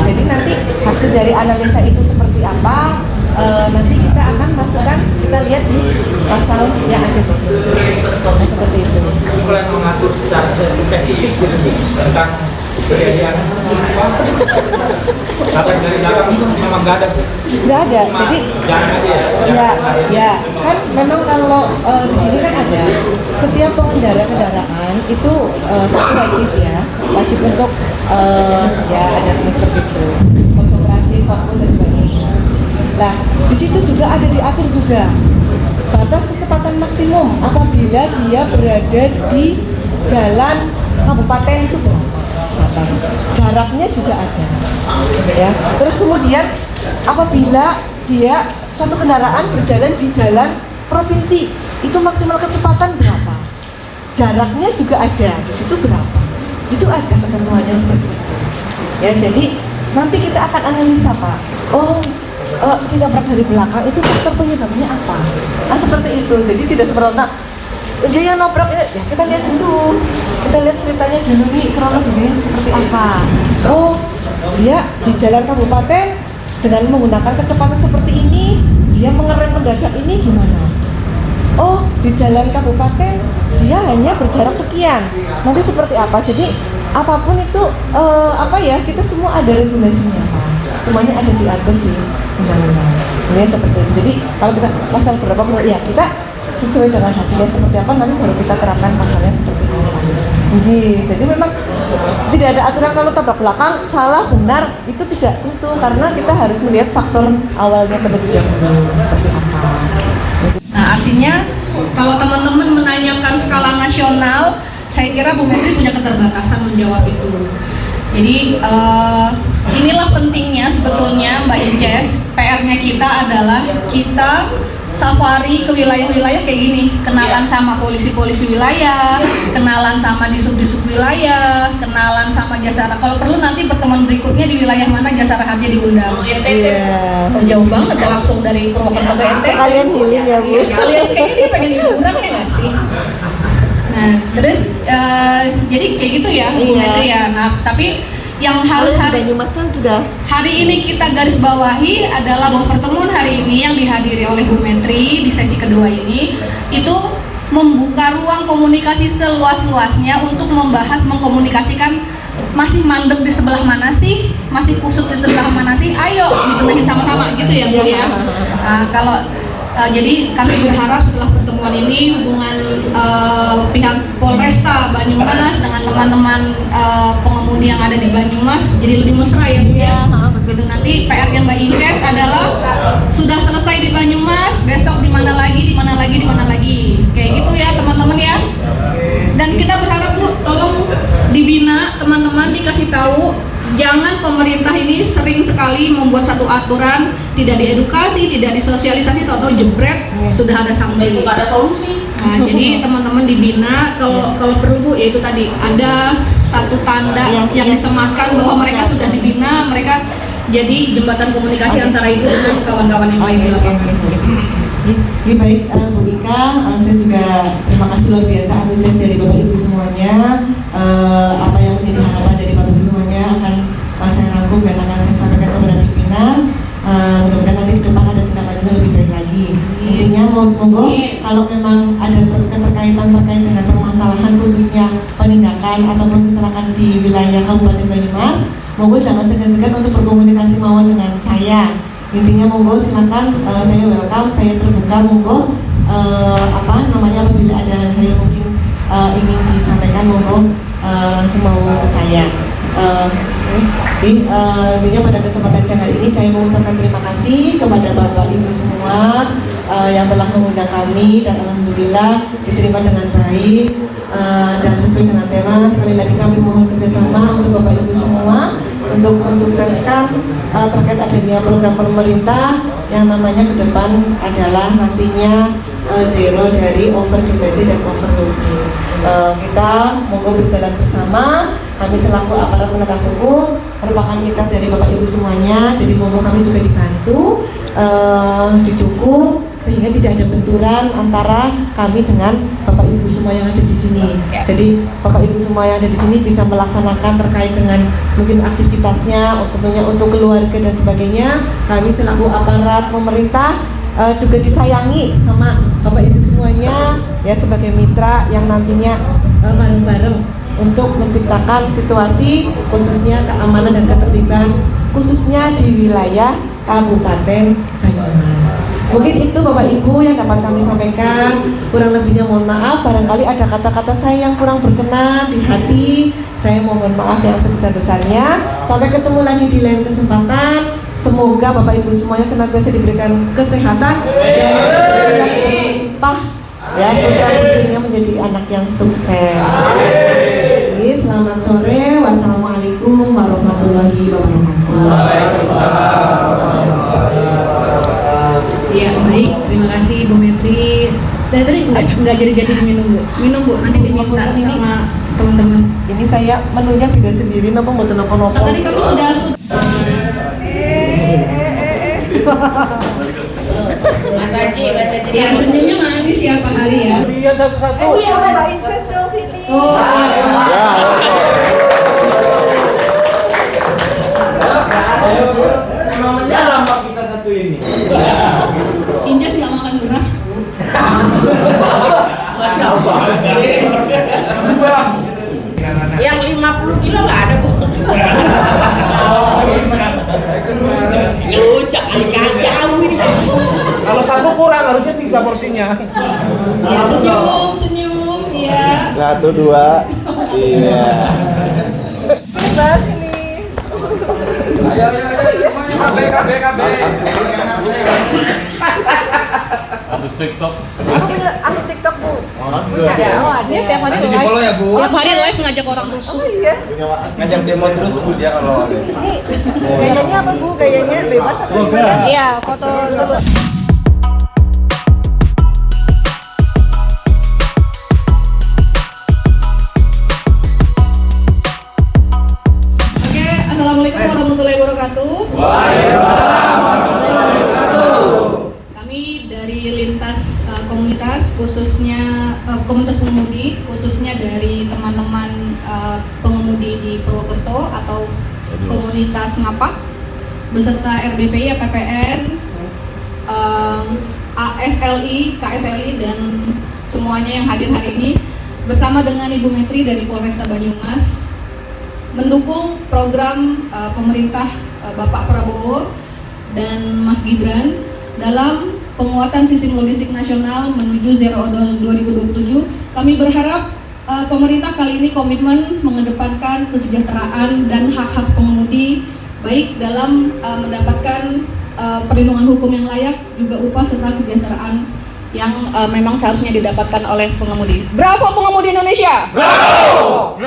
Jadi nanti hasil dari analisa itu seperti apa, nanti kita akan masukkan, kita lihat di pasal yang ada di sini. Nah, seperti itu. Bukan mengatur secara spesifik tentang kejadian apa yang dari belakang itu memang nggak ada. Nggak ada. Jadi ya kan memang kalau di sini kan ada setiap pengendara kendaraan itu satu wajib untuk ya ada seperti itu, konsentrasi, fokus dan sebagainya. Nah, di situ juga ada diatur juga batas kecepatan maksimum apabila dia berada di jalan kabupaten itu berapa batas, jaraknya juga ada ya. Terus kemudian apabila dia suatu kendaraan berjalan di jalan provinsi itu maksimal kecepatan berapa, jaraknya juga ada di situ berapa, itu ada ketentuannya seperti itu ya. Jadi nanti kita akan analisa Pak, ditabrak dari belakang itu faktor penyebabnya apa, nah seperti itu. Jadi tidak sebenarnya dia yang nabrak ya, kita lihat dulu, kita lihat ceritanya dulu nih, kronologisnya seperti apa. Dia di jalan kabupaten dengan menggunakan kecepatan seperti ini, dia mengerem mendadak ini gimana? oh di jalan kabupaten dia hanya berjarak sekian, nanti seperti apa. Jadi apapun itu kita semua ada regulasinya, semuanya ada diatur di undang-undang. Ini seperti itu. Jadi kalau kita pasal berapa ya kita sesuai dengan hasilnya seperti apa, nanti baru kita terapkan pasalnya seperti apa. Jadi memang tidak ada aturan kalau tabrak belakang salah benar itu tidak tentu, karena kita harus melihat faktor awalnya terlebih dahulu seperti apa. Nah, artinya kalau teman-teman menanyakan skala nasional, saya kira Bu Menteri punya keterbatasan menjawab itu. Jadi inilah pentingnya sebetulnya Mbak Inces, PR-nya kita adalah kita safari ke wilayah-wilayah kayak gini, kenalan sama polisi-polisi wilayah, kenalan sama disub-disub wilayah, kenalan sama Jasara. Kalau perlu nanti pertemuan berikutnya di wilayah mana Jasara Harja diundang. Oh, jauh banget ya, langsung dari Purwokerto ke NTT. Sekalian healing ya Bu. Sekalian kayaknya dia pengen liburan ya nggak sih? Nah, terus jadi kayak gitu ya, Bu Menteri ya. Nah, tapi yang harus Banyumas kan sudah hari ini kita garis bawahi adalah bahwa pertemuan hari ini yang dihadiri oleh Bu Menteri di sesi kedua ini itu membuka ruang komunikasi seluas-luasnya untuk membahas, mengkomunikasikan masih mandek di sebelah mana sih, masih kusut di sebelah mana sih, ayo ditemenin sama-sama gitu ya Bu ya. Jadi kami berharap setelah pertemuan ini hubungan pihak Polresta Banyumas dengan teman-teman pengemudi yang ada di Banyumas jadi lebih mesra ya Bu ya. Gitu, nanti PR-nya Mbak Inces adalah sudah selesai di Banyumas, besok di mana lagi, kayak gitu ya teman-teman ya. Dan kita berharap Bu, tolong dibina teman-teman, dikasih tahu. Jangan pemerintah ini sering sekali membuat satu aturan, tidak diedukasi, tidak disosialisasi, atau jebret sudah ada sanksi. Tidak ada solusi. Nah, jadi teman-teman dibina, kalau perlu Bu, yaitu tadi ada satu tanda yang disematkan bahwa mereka sudah dibina, mereka jadi jembatan komunikasi antara ibu dengan kawan-kawan yang lain di lapangan. Baik Bu Ika, saya juga terima kasih luar biasa antusias dari Bapak Ibu semuanya. Apa yang menjadi harapan dari Bapak Ibu semuanya akan saya rangkum dan akan saya sampaikan kepada pimpinan. Mudah-mudahan nanti ke depan ada tindak lanjut yang lebih baik lagi. Intinya monggo kalau memang ada keterkaitan terkait dengan permasalahan khususnya penindakan ataupun kecelakaan di wilayah Kabupaten Banyumas, monggo jangan segan-segan untuk berkomunikasi mawon dengan saya. Intinya monggo silakan, saya welcome, saya terbuka, monggo apabila ada hal yang mungkin ingin disampaikan, monggo langsung mau ke saya. Intinya pada kesempatan siang hari ini saya mengucapkan terima kasih kepada Bapak Ibu semua yang telah mengundang kami, dan alhamdulillah diterima dengan baik dan sesuai dengan tema. Sekali lagi kami mohon kerjasama untuk Bapak Ibu semua untuk mensukseskan terkait adanya program pemerintah yang namanya ke depan adalah nantinya zero dari overdimensi dan overloading. Kita monggo berjalan bersama. Kami selaku aparat penegak hukum merupakan mitra dari Bapak Ibu semuanya. Jadi monggo kami juga dibantu, didukung sehingga tidak ada benturan antara kami dengan Bapak Ibu semua yang ada di sini. Jadi Bapak Ibu semua yang ada di sini bisa melaksanakan terkait dengan mungkin aktivitasnya, tentunya untuk keluarga dan sebagainya. Kami selaku aparat pemerintah juga disayangi sama Bapak Ibu semuanya ya, sebagai mitra yang nantinya bareng-bareng untuk menciptakan situasi khususnya keamanan dan ketertiban khususnya di wilayah Kabupaten Banyumas. Mungkin itu Bapak Ibu yang dapat kami sampaikan. Kurang lebihnya mohon maaf, barangkali ada kata-kata saya yang kurang berkenan di hati. Saya mohon maaf yang sebesar-besarnya. Sampai ketemu lagi di lain kesempatan. Semoga Bapak Ibu semuanya senantiasa diberikan kesehatan dan rezeki yang berlimpah, ya, putra-putrinya menjadi anak yang sukses. Selamat sore. Wassalamualaikum warahmatullahi wabarakatuh. Ya baik, terima kasih Bu Menteri. Tadi nggak jadi diminum Bu, nanti diminta sama teman-teman. Ini saya menunya beda sendiri, nopo mboten nopo-nopo. Tadi kamu sudah Mas Haji, ya, senyumnya manis ya Pak Hari ya. Lihat satu-satu. Iya, Mbak Inces dong sini. Oh, Memang mendalam Pak kita satu ini. Inces nggak makan beras Bu. Ngelucak kali jauh ini. Kalau satu kurang harusnya 3 porsinya. Ya, senyum, ya. 1, 2. Iya. Bebas ini. Ayo. KB. Habis TikTok. Aku punya akun TikTok, Bu. Ada. Oh, ada. Dia tiap hari Nanti di follow ya Bu. Tiap hari live ngajak orang rusuh. Oh iya. Ngajak demo terus Bu dia kalau ada. Gayanya apa, Bu? Gayanya bebas atau gimana? Iya, foto dulu. Oke, assalamualaikum warahmatullahi wabarakatuh. Kami dari lintas komunitas, khususnya komunitas pengemudi, khususnya dari teman-teman pengemudi di Purwokerto atau komunitas Ngapak, beserta RBPI, APPN, ASLI, KSLI, dan semuanya yang hadir hari ini, bersama dengan Ibu Metri dari Polresta Banyumas, mendukung program pemerintah Bapak Prabowo dan Mas Gibran dalam penguatan sistem logistik nasional menuju Zero Odol 2027. Kami berharap pemerintah kali ini komitmen mengedepankan kesejahteraan dan hak-hak pengemudi, baik dalam mendapatkan perlindungan hukum yang layak, juga upah serta kesejahteraan yang memang seharusnya didapatkan oleh pengemudi. Bravo pengemudi Indonesia! Bravo!